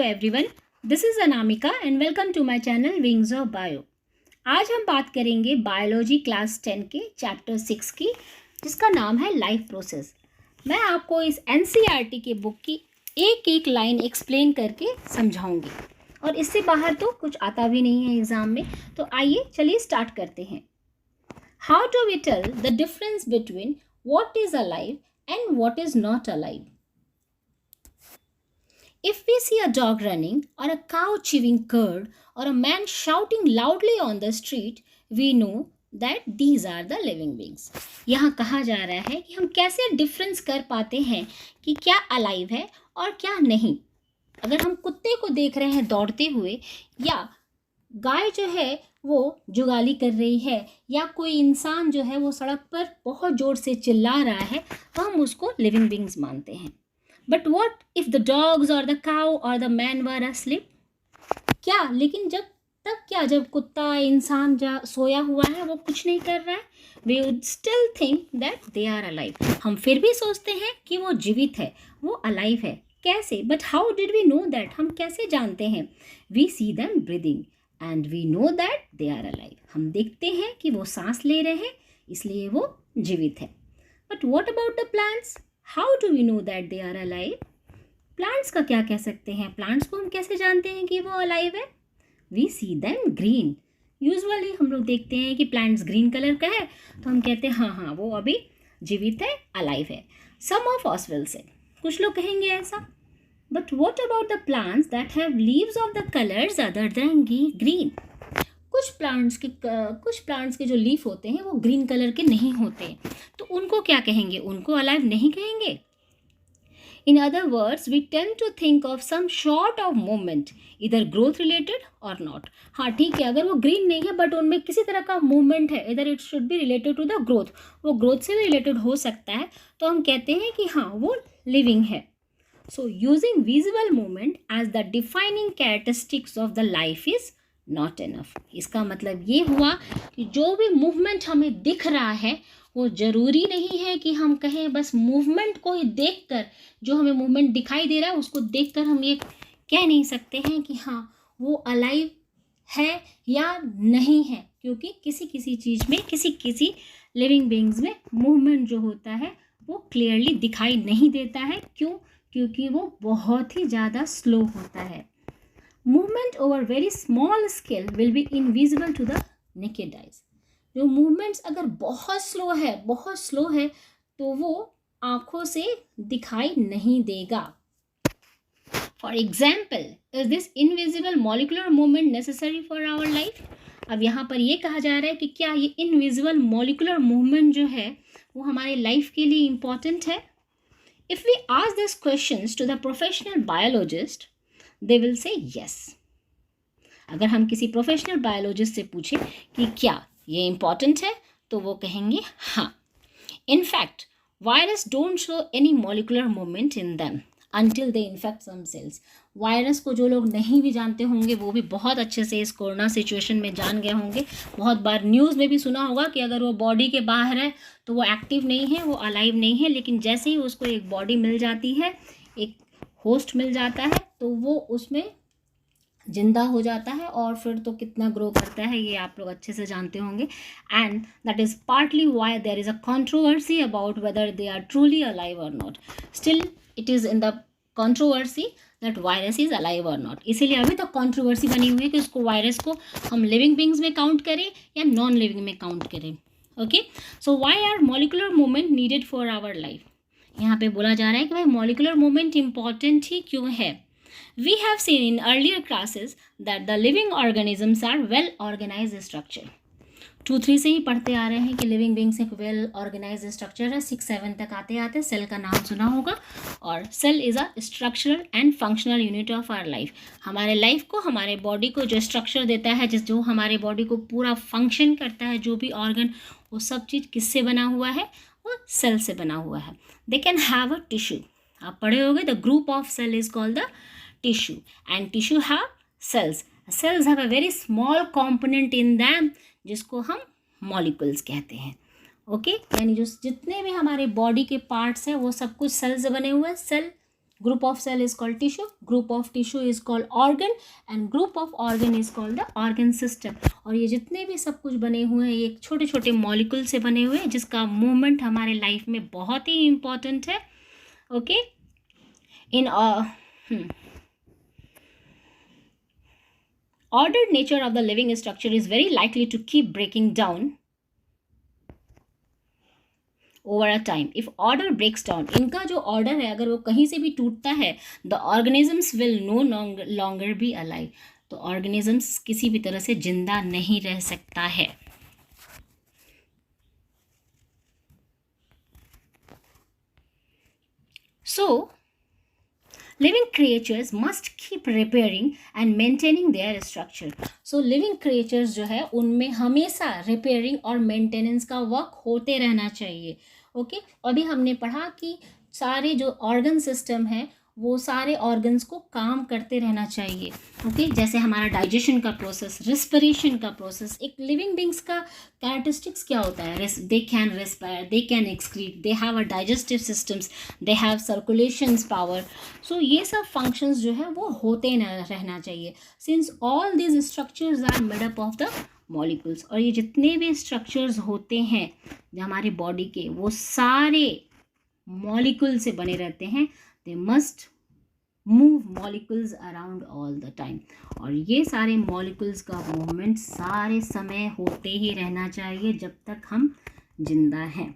Hello everyone, this is Anamika and welcome to my channel wings of bio. आज हम बात करेंगे बायोलॉजी क्लास 10 के चैप्टर 6 की, जिसका नाम है लाइफ प्रोसेस। मैं आपको इस एनसीईआरटी के बुक की एक एक लाइन एक्सप्लेन करके समझाऊंगी और इससे बाहर तो कुछ आता भी नहीं है एग्ज़ाम में। तो आइए चलिए स्टार्ट करते हैं। How do we tell the difference between what is alive and what is not alive? If we see a dog running, or a cow chewing curd, or a man shouting loudly on the street, we know that these are the living beings. यहाँ कहा जा रहा है कि हम कैसे difference कर पाते हैं कि क्या अलाइव है और क्या नहीं। अगर हम कुत्ते को देख रहे हैं दौड़ते हुए, या गाय जो है वो जुगाली कर रही है, या कोई इंसान जो है वो सड़क पर बहुत ज़ोर से चिल्ला रहा है, तो हम उसको लिविंग बींग्स मानते हैं। But what if the dogs or the cow or the man were asleep? क्या लेकिन जब कुत्ता इंसान सोया हुआ है, वो कुछ नहीं कर रहा है, we would still think that they are alive. हम फिर भी सोचते हैं कि वो जीवित है, वो alive है। कैसे? But how did we know that? हम कैसे जानते हैं? We see them breathing and we know that they are alive. हम देखते हैं कि वो सांस ले रहे हैं, इसलिए वो जीवित है। But what about the plants? How do we know that they are alive? Plants का क्या कह सकते हैं? प्लांट्स को हम कैसे जानते हैं कि वो अलाइव है? We see them green. Usually हम लोग देखते हैं कि प्लांट्स ग्रीन कलर का है, तो हम कहते हैं हाँ वो अभी जीवित है, अलाइव है। Some of us will say, कुछ लोग कहेंगे ऐसा। But what about the plants that have leaves of the colors other than green? कुछ प्लांट्स के जो लीफ होते हैं वो ग्रीन कलर के नहीं होते, तो उनको क्या कहेंगे? उनको अलाइव नहीं कहेंगे। In other words, we tend to think of some sort of movement, इधर ग्रोथ रिलेटेड और नॉट। हाँ ठीक है, अगर वो ग्रीन नहीं है बट उनमें किसी तरह का मूवमेंट है, इधर it should be related to the growth, वो ग्रोथ से भी रिलेटेड हो सकता है, तो हम कहते हैं कि हाँ वो लिविंग है। So using visible movement as the defining characteristics of the life is not enough. इसका मतलब ये हुआ कि जो भी मूवमेंट हमें दिख रहा है वो ज़रूरी नहीं है कि हम कहें बस मूवमेंट को ही देखकर, जो हमें मूवमेंट दिखाई दे रहा है उसको देखकर हम ये कह नहीं सकते हैं कि हाँ वो अलाइव है या नहीं है, क्योंकि किसी किसी चीज़ में, किसी लिविंग बींग्स में मूवमेंट जो होता है वो क्लियरली दिखाई नहीं देता है। क्यों? क्योंकि वो बहुत ही ज़्यादा स्लो होता है। Movement over very small scale will be invisible to the naked eyes. जो मूवमेंट्स अगर बहुत स्लो है तो वो आँखों से दिखाई नहीं देगा। For example, is this invisible molecular movement necessary for our life? अब यहाँ पर ये कहा जा रहा है कि क्या ये invisible molecular movement जो है वो हमारे लाइफ के लिए इम्पॉर्टेंट है? If we ask these questions to the professional biologist, they will say yes. अगर हम किसी प्रोफेशनल बायोलॉजिस्ट से पूछें कि क्या ये इम्पॉर्टेंट है, तो वो कहेंगे हाँ। In fact virus don't show any molecular movement in them until they infect some cells. Virus को जो लोग नहीं भी जानते होंगे वो भी बहुत अच्छे से इस कोरोना सिचुएशन में जान गए होंगे। बहुत बार न्यूज़ में भी सुना होगा कि अगर वो बॉडी के बाहर है तो वो एक्टिव नहीं है, वो अलाइव नहीं है, लेकिन जैसे ही उसको एक बॉडी मिल जाती है, एक होस्ट मिल जाता है, तो वो उसमें जिंदा हो जाता है और फिर तो कितना ग्रो करता है ये आप लोग अच्छे से जानते होंगे। And that is partly why there is a controversy about whether they are truly alive और not. Still it is in the controversy that virus is alive और नॉट। इसीलिए अभी तक कंट्रोवर्सी बनी हुई है कि उसको वायरस को हम लिविंग बींग्स में काउंट करें या नॉन लिविंग में काउंट करें। Okay, so why are molecular movement needed for our life? यहाँ पे बोला जा रहा है कि भाई मॉलिकुलर मूवमेंट इम्पॉर्टेंट ही क्यों है। We have seen in earlier classes that the living organisms are well organized structure. 2-3 से ही पढ़ते आ रहे हैं कि लिविंग बींग्स एक वेल ऑर्गेनाइज स्ट्रक्चर है। 6-7 तक आते आते सेल का नाम सुना होगा, और cell is a structural and functional unit of our life. हमारे लाइफ को, हमारे बॉडी को जो स्ट्रक्चर देता है, जो हमारे बॉडी को पूरा फंक्शन करता है, जो भी ऑर्गन, वो सब चीज़ किससे बना हुआ है? वो सेल से बना हुआ है। They can have a tissue. आप पढ़े होंगे the group of cell is called the tissue, and tissue have cells. Cells have a very small component in them, जिसको हम molecules कहते हैं। ओके, यानी जो जितने भी हमारे बॉडी के पार्ट्स हैं वो सब कुछ सेल से बने हुए हैं। Cell Group of cell is called tissue, group of tissue is called organ, and group of organ is called the organ system. और ये जितने भी सब कुछ बने हुए हैं ये छोटे छोटे मॉलिक्यूल से बने हुए हैं जिसका मूवमेंट हमारे लाइफ में बहुत ही इम्पॉर्टेंट है. Okay, in ordered nature of the living structure is very likely to keep breaking down over a time. If order breaks down, इनका जो order है अगर वो कहीं से भी टूटता है, the organisms will no longer be alive. तो organisms किसी भी तरह से जिंदा नहीं रह सकता है. So living creatures must keep repairing and maintaining their structure. So living creatures जो है उनमें हमेशा repairing और maintenance का वर्क होते रहना चाहिए. ओके, अभी हमने पढ़ा कि सारे जो ऑर्गन सिस्टम है वो सारे ऑर्गन्स को काम करते रहना चाहिए. ओके, जैसे हमारा डाइजेशन का प्रोसेस, रिस्पिरेशन का प्रोसेस. एक लिविंग बींग्स का कैरेक्टरिस्टिक्स क्या होता है? They can respire, they can excrete, they have a digestive systems, they have circulations power. So ये सब फंक्शंस जो है वो होते रहना चाहिए. Since all these structures are made up of the molecules. और ये जितने भी स्ट्रक्चर्स होते हैं हमारी बॉडी के वो सारे मॉलिक्यूल से बने रहते हैं. They must move molecules around all the time. और ये सारे molecules का movement सारे समय होते ही रहना चाहिए जब तक हम जिंदा हैं.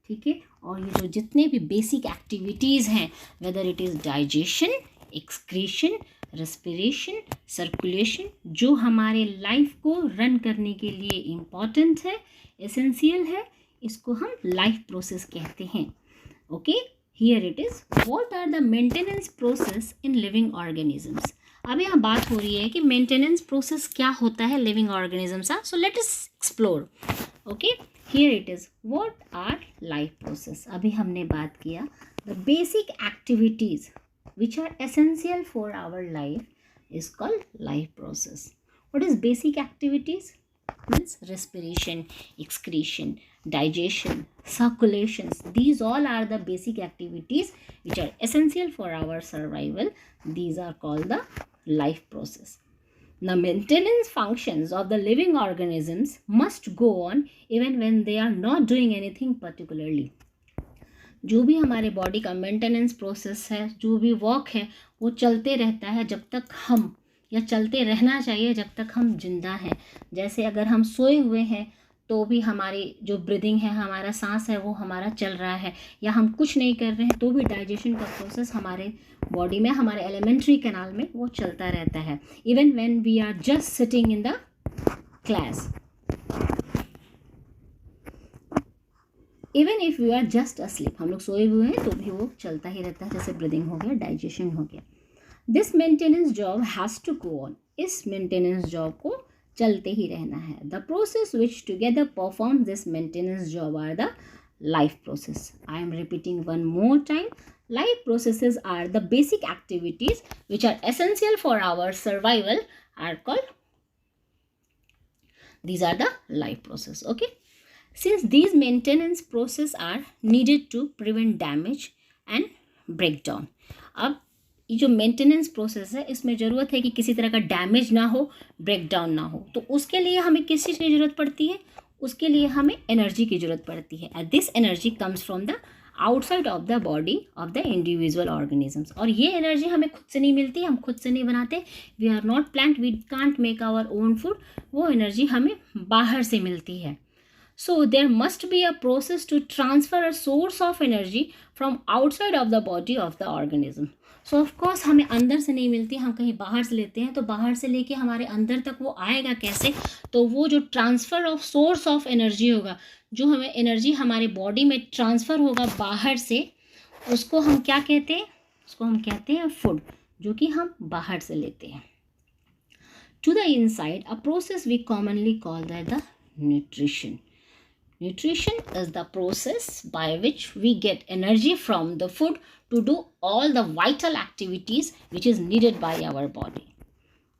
ठीक है, और ये जो जितने भी बेसिक एक्टिविटीज़ हैं, whether it is digestion, excretion, respiration, circulation, जो हमारे लाइफ को रन करने के लिए इम्पॉर्टेंट है, एसेंशियल है, इसको हम लाइफ प्रोसेस कहते हैं. Okay, here it is. What are the maintenance process in living organisms? अब यहाँ बात हो रही है कि maintenance process क्या होता है living organisms का. So let us explore. Okay, here it is. What are life process? अभी हमने बात किया the basic activities which are essential for our life is called life process. What is basic activities? Means respiration, excretion, digestion, circulations. These all are the basic activities which are essential for our survival. These are called the life process. The maintenance functions of the living organisms must go on even when they are not doing anything particularly. जो भी हमारे body का maintenance process है, जो भी work है, वो चलते रहता है जब तक हम, या चलते रहना चाहिए जब तक हम जिंदा हैं. जैसे अगर हम सोए हुए हैं तो भी हमारी जो ब्रीदिंग है, हमारा सांस है, वो हमारा चल रहा है. या हम कुछ नहीं कर रहे हैं तो भी डाइजेशन का प्रोसेस हमारे बॉडी में, हमारे एलिमेंट्री कैनाल में वो चलता रहता है. Even when we are just sitting in the class, even if we are just asleep, हम लोग सोए हुए हैं तो भी वो चलता ही रहता है. जैसे ब्रीदिंग हो गया, डाइजेशन हो गया. This maintenance job has to go on. इस मेंटेनेंस जॉब को चलते ही रहना है. The process which together perform this maintenance job are the life process. I am repeating one more time. Life processes are the basic activities which are essential for our survival are called, these are the life process. Okay, since these maintenance process are needed to prevent damage and breakdown. अब ये जो maintenance process है इसमें ज़रूरत है कि किसी तरह का डैमेज ना हो, ब्रेकडाउन ना हो. तो उसके लिए हमें किस चीज़ की ज़रूरत पड़ती है? उसके लिए हमें एनर्जी की ज़रूरत पड़ती है. And this energy comes from the outside of the body of the individual organisms. और ये एनर्जी हमें खुद से नहीं मिलती, हम खुद से नहीं बनाते. We are not plant, we can't make our own food. वो एनर्जी हमें बाहर से मिलती है. So there must be a process to transfer a source of energy from outside of the body of the organism. So of course हमें अंदर से नहीं मिलती, हम कहीं बाहर से लेते हैं. तो बाहर से लेके हमारे अंदर तक वो आएगा कैसे? तो वो जो transfer of source of energy होगा, जो हमें एनर्जी हमारे बॉडी में ट्रांसफ़र होगा बाहर से, उसको हम क्या कहते हैं? उसको हम कहते हैं फूड, जो कि हम बाहर से लेते हैं. To the inside, a process we commonly call that the nutrition. Nutrition is the process by which we get energy from the food to do all the vital activities which is needed by our body.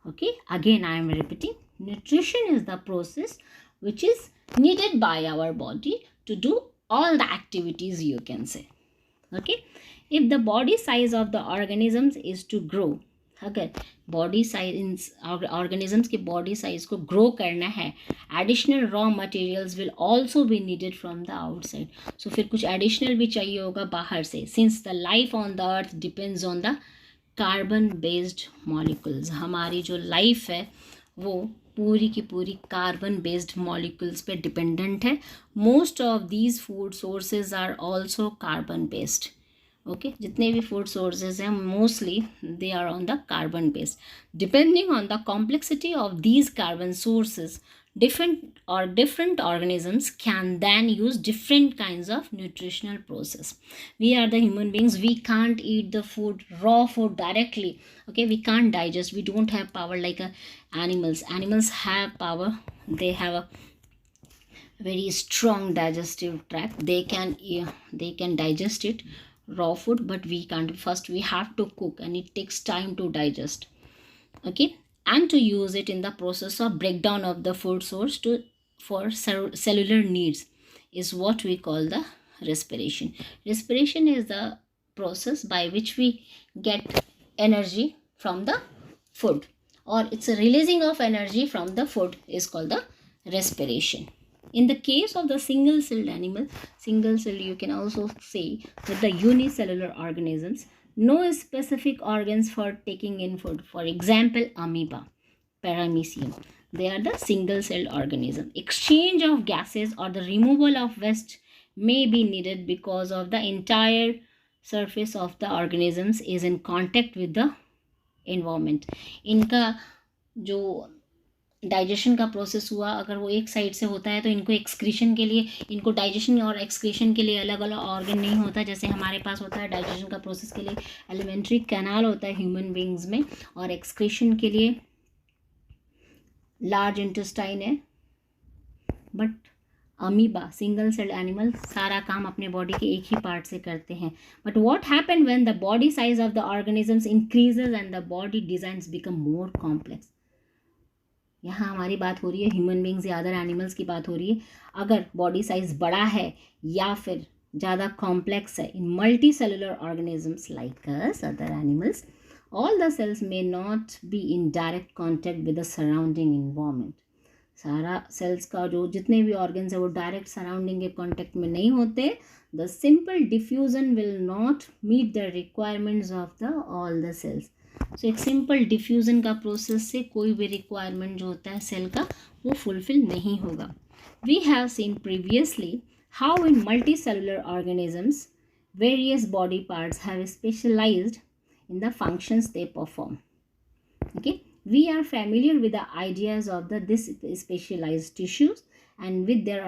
Okay, again I am repeating. Nutrition is the process which is needed by our body to do all the activities, you can say. Okay, if the body size of the organisms is to grow, अगर body size organisms के body size को grow करना है, additional raw materials will also be needed from the outside. So फिर कुछ additional भी चाहिए होगा बाहर से, since the life on the earth depends on the carbon based molecules. हमारी जो लाइफ है वो पूरी की पूरी कार्बन बेस्ड मॉलिक्यूल्स पे डिपेंडेंट है. Most of these food sources are also carbon based. Okay, जितने भी फूड सोर्सेज हैं mostly they are on the carbon based. Depending on the complexity of these carbon sources, different organisms can then use different kinds of nutritional process. We are the human beings, we can't eat the food, raw food directly. Okay, we can't digest, we don't have power like animals have power. They have a very strong digestive tract. They can digest it, raw food, but we can't. First we have to cook and it takes time to digest. Okay, and to use it in the process of breakdown of the food source for cellular needs is what we call the respiration. Respiration is the process by which we get energy from the food, or it's a releasing of energy from the food is called the respiration. In the case of the single-celled animal, single-celled you can also say that the unicellular organisms, no specific organs for taking in food. For example, amoeba, paramecium, they are the single-celled organism. Exchange of gases or the removal of waste may be needed because of the entire surface of the organisms is in contact with the environment. इनका जो digestion का process हुआ, अगर वो एक side से होता है तो इनको एक्सक्रीशन के लिए, इनको डाइजेशन और एक्सक्रीशन के लिए अलग अलग ऑर्गन नहीं होता जैसे हमारे पास होता है. डाइजेशन का प्रोसेस के लिए एलिमेंट्री कैनाल होता है ह्यूमन बींग्स में, और एक्सक्रीशन के लिए लार्ज इंटेस्टाइन है. But amoeba, single celled animal, सारा काम अपने बॉडी के एक ही पार्ट से करते हैं. But what happen when the body size of the organisms increases and the body designs become more complex. यहाँ हमारी बात हो रही है ह्यूमन बींग्स या अदर एनिमल्स की बात हो रही है. अगर बॉडी साइज बड़ा है या फिर ज़्यादा कॉम्प्लेक्स है, in multi cellular organisms like us, other animals, all the cells may not be in direct contact with the surrounding environment. सारा सेल्स का जो जितने भी ऑर्गन्स है वो डायरेक्ट सराउंडिंग के कॉन्टैक्ट में नहीं होते. The simple diffusion will not meet the requirements of the all the cells. So एक सिंपल डिफ्यूज़न का प्रोसेस से कोई भी रिक्वायरमेंट जो होता है सेल का वो फुलफिल नहीं होगा. We have seen previously how in multi cellular organisms various body parts have specialised in the functions they perform. Okay, we are familiar with the ideas of this specialized tissues and with their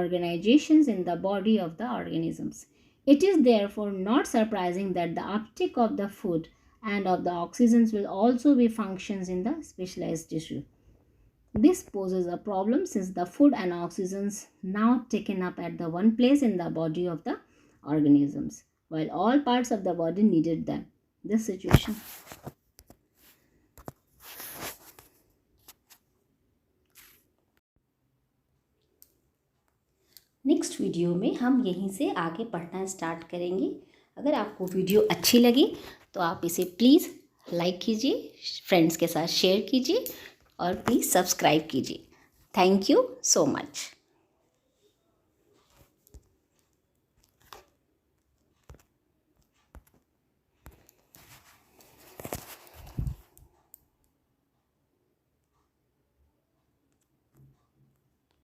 organizations in the body of the organisms. It is therefore not surprising that the uptake of the food and of the oxygens will also be functions in the specialized tissue. This poses a problem since the food and oxygens now taken up at the one place in the body of the organisms, while all parts of the body needed them. This situation. Next video में हम यहीं से आगे पढ़ना start करेंगे. अगर आपको video अच्छी लगी तो आप इसे प्लीज़ लाइक कीजिए, फ्रेंड्स के साथ शेयर कीजिए और प्लीज़ सब्सक्राइब कीजिए. Thank you so much.